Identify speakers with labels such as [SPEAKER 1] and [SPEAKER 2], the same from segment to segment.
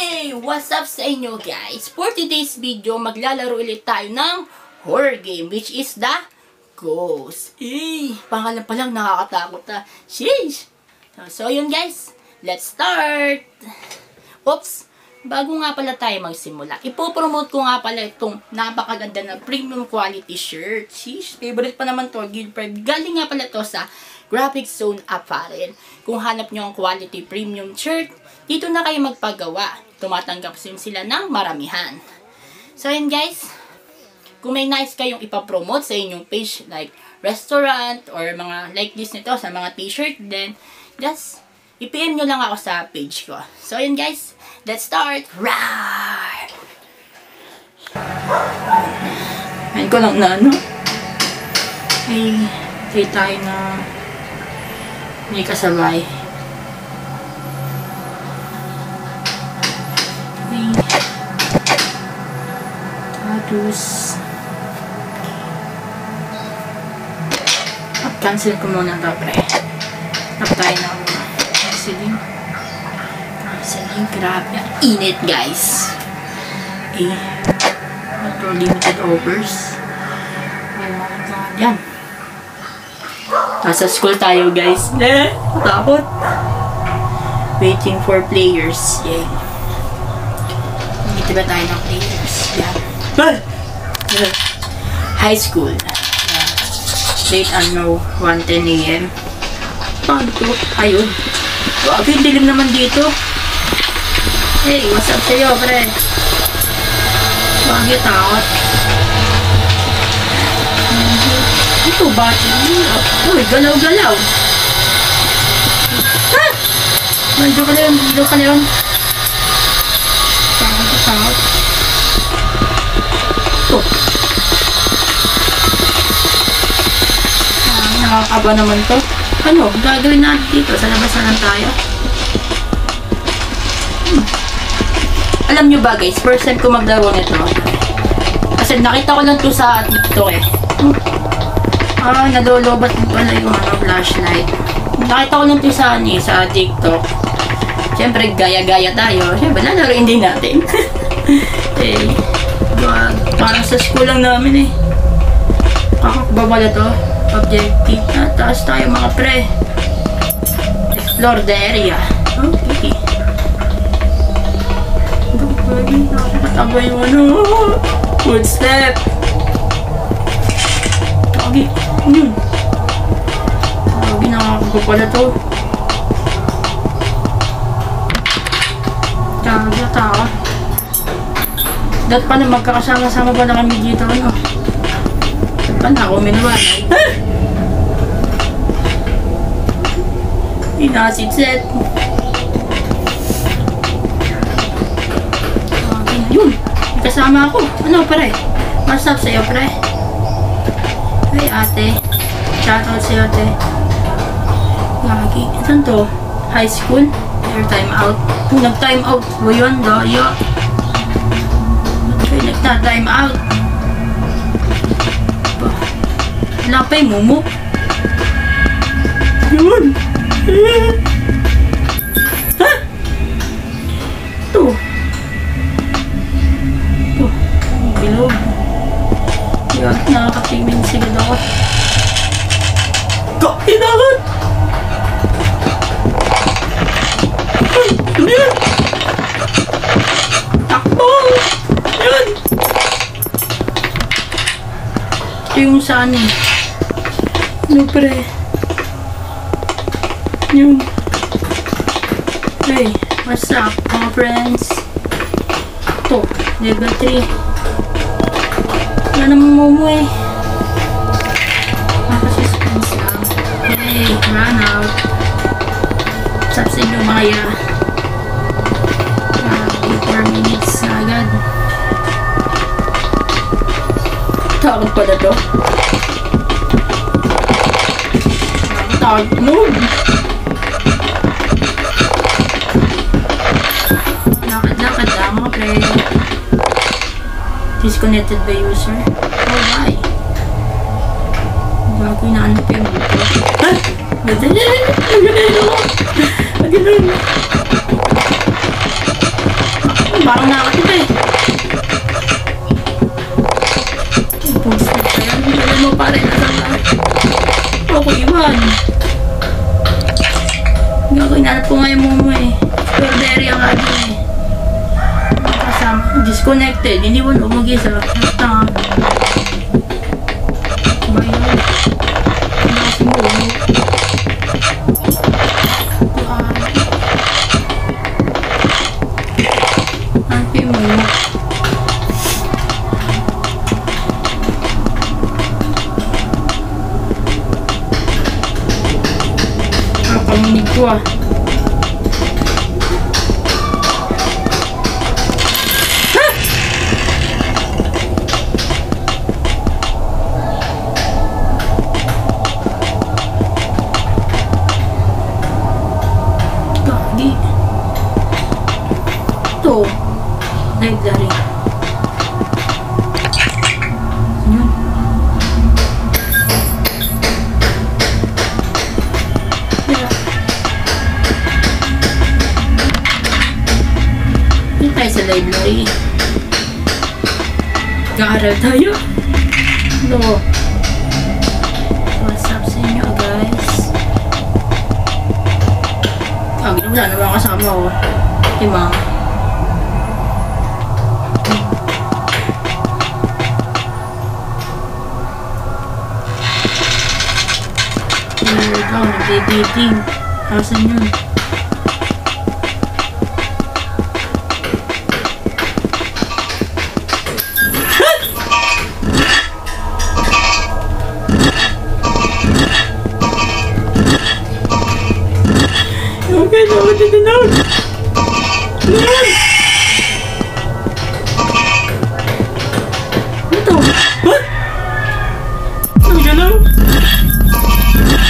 [SPEAKER 1] Hey! What's up sa inyo guys? For today's video, maglalaro ulit tayo ng horror game which is the Ghost. Pangalan pa lang nakakatakot na. Sheesh! So yun guys, let's start! Oops! Bago nga pala tayo magsimula, ipopromote ko nga pala itong napakaganda na premium quality shirt. Sheesh! Favorite pa naman to, Guildford. Galing nga pala to sa Graphic Zone Apparel. Kung hanap nyo ang quality premium shirt, dito na kayo magpagawa. Tumatanggap sila ng maramihan. So yun guys, kung may nice kayong ipapromote sa inyong page like restaurant or mga like this nito sa mga t-shirt, then just i-PM nyo lang ako sa page ko. So yun guys, let's start! Right! Ayan ko lang na ano. Ay tayo na may kasabay. Tapos cancel ko muna ito, pre. Tap tayo ng canceling. Grabe ang init, guys. Metro limited offers. Oh my god, yan. Nasa school tayo, guys. Takot. Waiting for players. Yay. Hindi ba tayo ng players? Yan. High school. Late ano, 1:10 AM. Paano to? Ayun. Grabe, dilim naman dito. Hey, what's up sa'yo, pre? Bakit takot? Ito, bakit? Uy, galaw-galaw. Ha? Medyo ka na yun, dito ka na yun. Takot. Ito. Nakakaba naman to. Ano, gagawin natin dito? Sa labas na lang tayo. Alam nyo ba guys, first time ko maglaro nito. Kasi nakita ko lang to sa TikTok eh. Nalolobat mo pala yung flashlight. Nakita ko lang to sa TikTok. Siyempre, gaya-gaya tayo. Siyempre, lalaroin din natin. Parang sa school lang namin eh. Kakakbaba na to. Objective. Taas tayo mga pre. Explore the area. Okay. Nakakataba yung ano. Footstep. Okay. Yun. Okay, nakakababa pala to. Tao. Dat pa na magkakasama-sama pa na kami dito. Ano? Dat pa na ako minuwanay. Inasit-set. Okay, yun. Kasama ako. Ano, pre? What's up sa'yo, pre? Hey, ate. Shoutout sa'yo, ate. Lagi. Saan to? High school? Your time out. Kung nag-time out mo yun, daya. Okay, nagta-time out. Wala pa yung mumu. Yun. Ha? Ito. Bilog. Yan, nakakatingin sila daw. Kainangan! Ano yan? Takbo! Yan! Ito yung saan eh. Ano pre? Yun. Hey, what's up mga friends? Ito, level 3. Wala namang momo eh. Nakasuspens lang. Hey, run out. What's up sa inyo mga ya? 4 minutes na agad. Takot pala to. Takot mood. Lakad lang mga pre. Disconnected by user. Oh why? Bago inaanap yung buto. Ha? Magaling ako. parang nakakita eh. Post na yan. Alam mo pare, nasa na. Okay, Iwan. Inanap ko nga yung mumu eh. Third area nga din eh. Kasama. Disconnected. Hindi mo umagisa. Basta nga. Ba yun? Kasi mo. Hanti mo. Panginig ko ah. Gagi. Ito. Library. Yun. Tayo sa library. Kaaral tayo. No. What's up sa inyo, guys? Wala naman kasama ko. Ma'am. Nagde-dating. Asan yun? Okay, no, dito na. Ito. Ha? Ang galaw.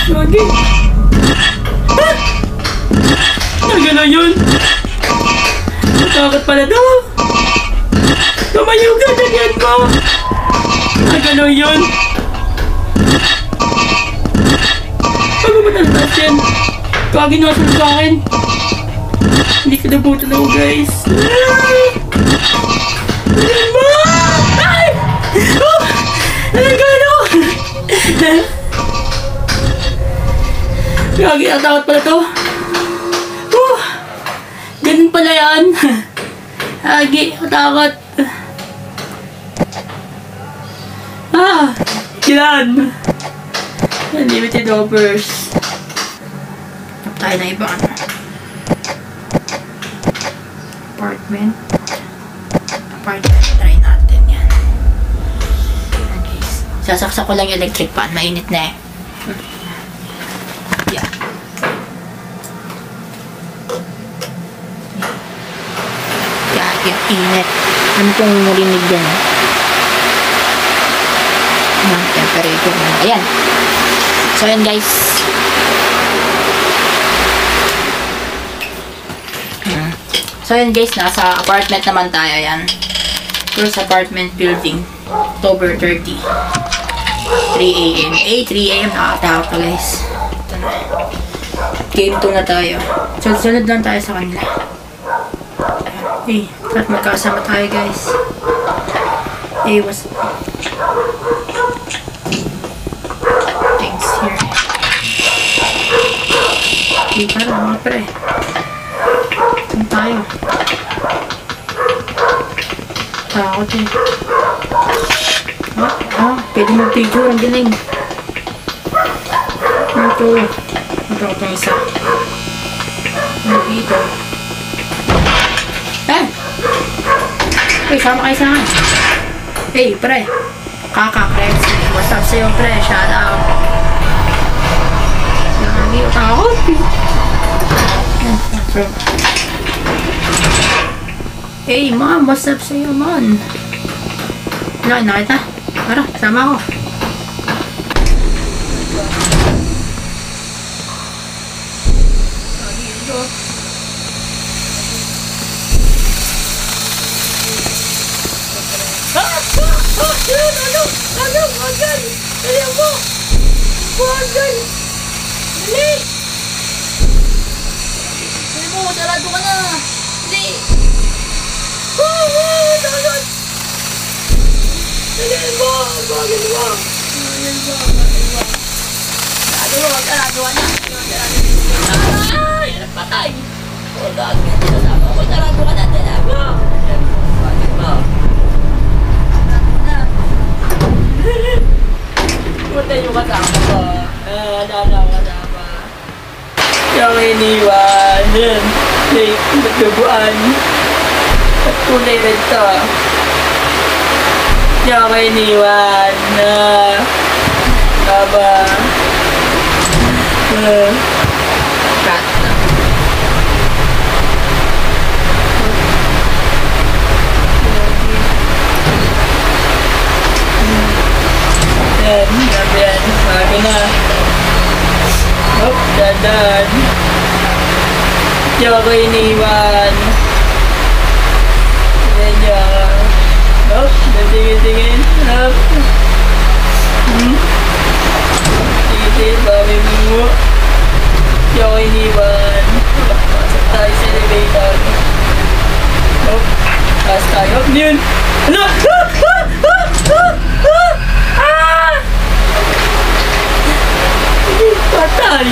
[SPEAKER 1] Lagi. Ha? Ang galaw yun. Matakot pala daw. Tumayo ka, ganyan mo. Ang galaw yun. Pag matalas yan. Kagi na sa akin. Hindi ka nabutan ako, guys. Ayan mo! Ay! Oh! Nalagano! Kagi, natakot pala to. Oh! Ganun pala yan. Kagi, natakot. Ah! Yan! Unlimited offers. Tayo na iba ano. Apartment. Try natin yan. Okay. Sasaksak ko lang yung electric fan. Mainit na eh. Yeah. Yeah, init. Ano pong narinig dyan? Temperature na. Ayan. So yan guys. So yun guys, nasa apartment naman tayo yan. First apartment building. October 30. 3 AM. 3 AM nakatawag pa guys. Ito na. Game 2 na tayo. Sunod lang tayo sa kanila. At magkasama tayo guys. What's things here? Parang mga pre. Saan tayo? Takot eh. Pwede mag-picture. Ang galing. Ito. Ito itong isa. Dito. Sama kayo sa akin. Pre. Kaka-Krebs. What's up sa'yo, pre? Shout out. Takot. Mom, what's up sa'yo, man? Wala, nakita? Tara, sama ako. Magan! Dali mo! Magan! Dali! Dali mo, sarado ka na! Dali! Magalwang. Nagawa na. Ay, napatay. Oh, gagawin. Tinasama ko. Narado ka na. Tinago. Bakit mo? Punta yung kasama ko. Wala kasama. Yung iniwan. Nagdubuan. At kulay rin to. Yung iniwan. Aba. Cut na. Yan. Sabi na. Hop, dadan. Diyan ako iniwan. Yan. Hop, datingin. Hop. Tingin, bawi mo. Diyan ako iniwan. Pasok tayo sa elevator. Hop. Taas tayo. Hop, yun. Ano? Patay!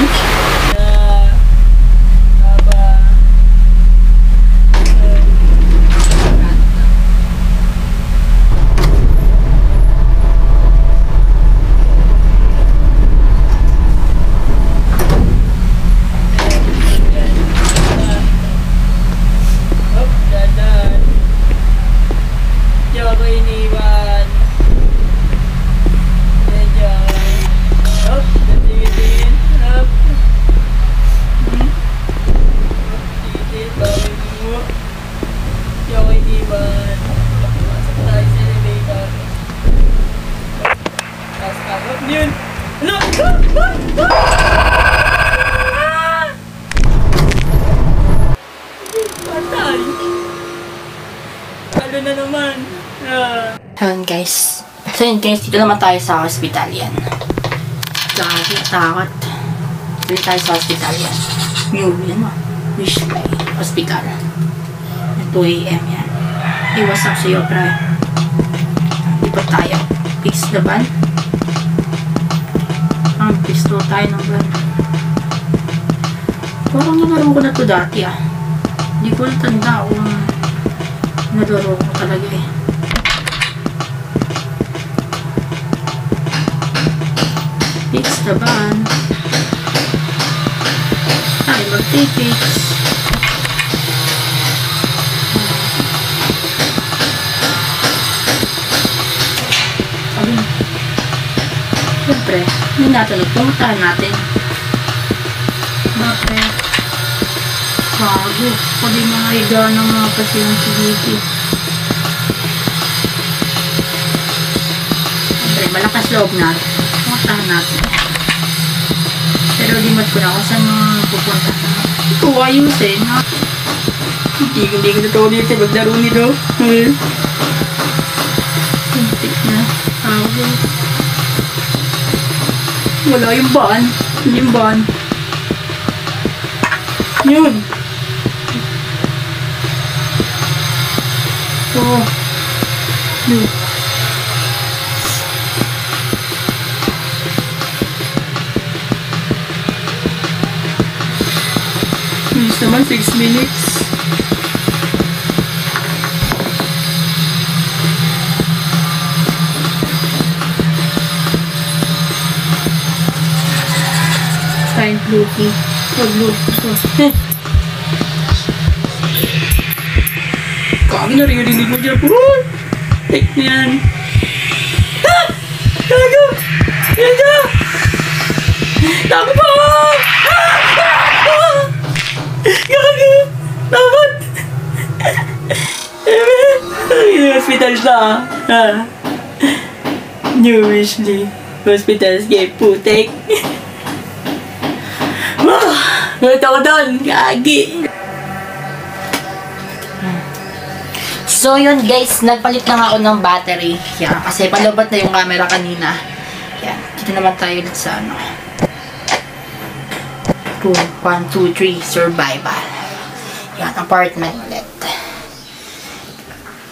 [SPEAKER 1] Na naman. Ayun guys, dito naman tayo sa hospital yan. Takot. Dito tayo sa hospital yan. Wish by hospital. 2 AM yan. What's up sa'yo, pre? Dito tayo. Fix the van. Fix to tayo ng van. Parang nalaro ko na to dati ah. Hindi ko natanda kung nalaro ko talaga eh. Fix the van. Ay, mag-fix. Siyempre, hindi natin nagpuntahan natin. Bakit? Bago. Pwede mga higa ng mga pasyente dito. Siyempre, malakas loob natin. Puntahan natin. Pero limit ko na kung saan pupunta. Ito ayusin, ha? Hindi ko na ito dito. Maglaro nito. Tintik na. Wala yung van. Yung van. Yun. Oh. Yun. Bilis naman, 6 minutes. Find Bluetooth. Bluetooth. Kami naririnig mo dyan po. Take na yan. Ah! Gago! Yan dyan! Tako po! Gago! Dapat! Hospital sa New Wishley Hospital Escape Putek. Ngayon ako doon! Gagi! So yun guys, nagpalit na ako ng battery. Yan, kasi palabat na yung camera kanina. Yan, dito naman tayo ulit sa ano. 1, 2, 3, survival. Yan, apartment ulit.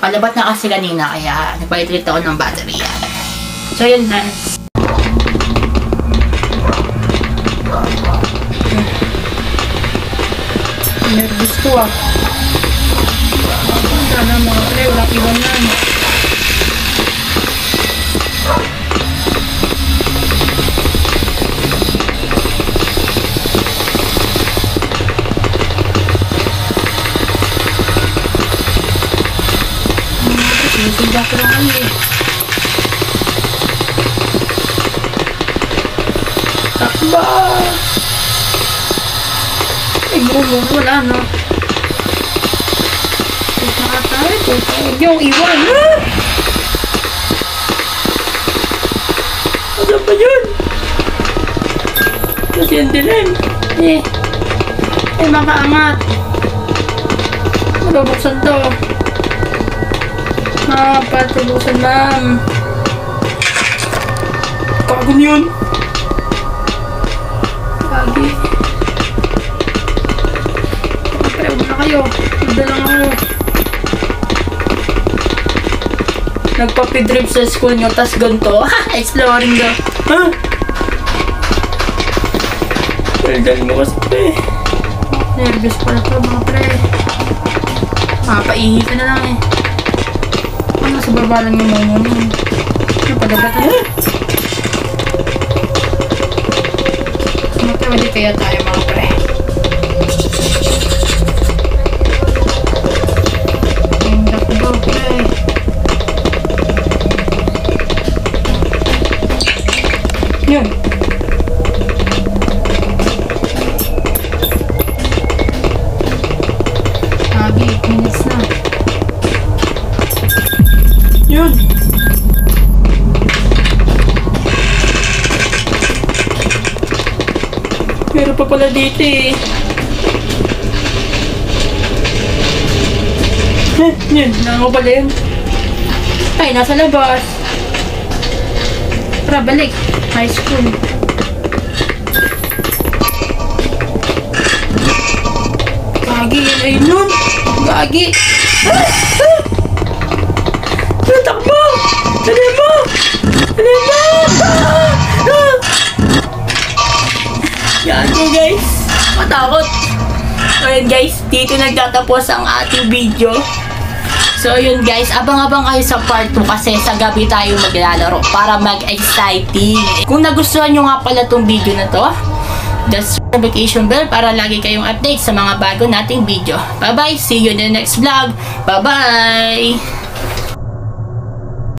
[SPEAKER 1] Palabat na kasi kanina, kaya nagpalit ulit ako ng battery yan. So, yun na. Nervous ko ah. Sana mga pre, wala iwan na. Sinusundan ko lang kami. Takba! Ay, wala na. Huwag nakatay. Huwag niyong iwan. Ano ba yun? Kasi yung dilim. Ay, makaangat. Mababuksan to. Patulusan lang. Kagun yun. Lagi. Pre, huwag na kayo. Huwag lang ako. Nagpa-pidrip sa school nyo, tas ganito. Ha! Exploring daw. Ha? Dahil mo kasi pre. Nervous pala to mga pre. Mapaihi ka na lang eh. Ano sa baba lang yung mga mo? Ano padagat na? Magkawali kaya tayo mga pre. Hindak ko pre. Yun. Lagi 8 minutes na. Yun. Meron pa pala dito eh. Yun. Nango pala yun. Ay, nasa labas. Tara, balik. High school. Gagi, yun ay nun. Gagi. Takbo! Dali mo! Dali mo! Yan po guys. Matakot. So yun guys, dito nagtatapos ang ating video. So yun guys, abang-abang kayo sa part 2 kasi sa gabi tayo maglalaro para mag-exciting. Kung nagustuhan nyo nga pala tong video na to, that's notification bell para lagi kayong update sa mga bago nating video. Bye bye! See you in the next vlog! Bye bye!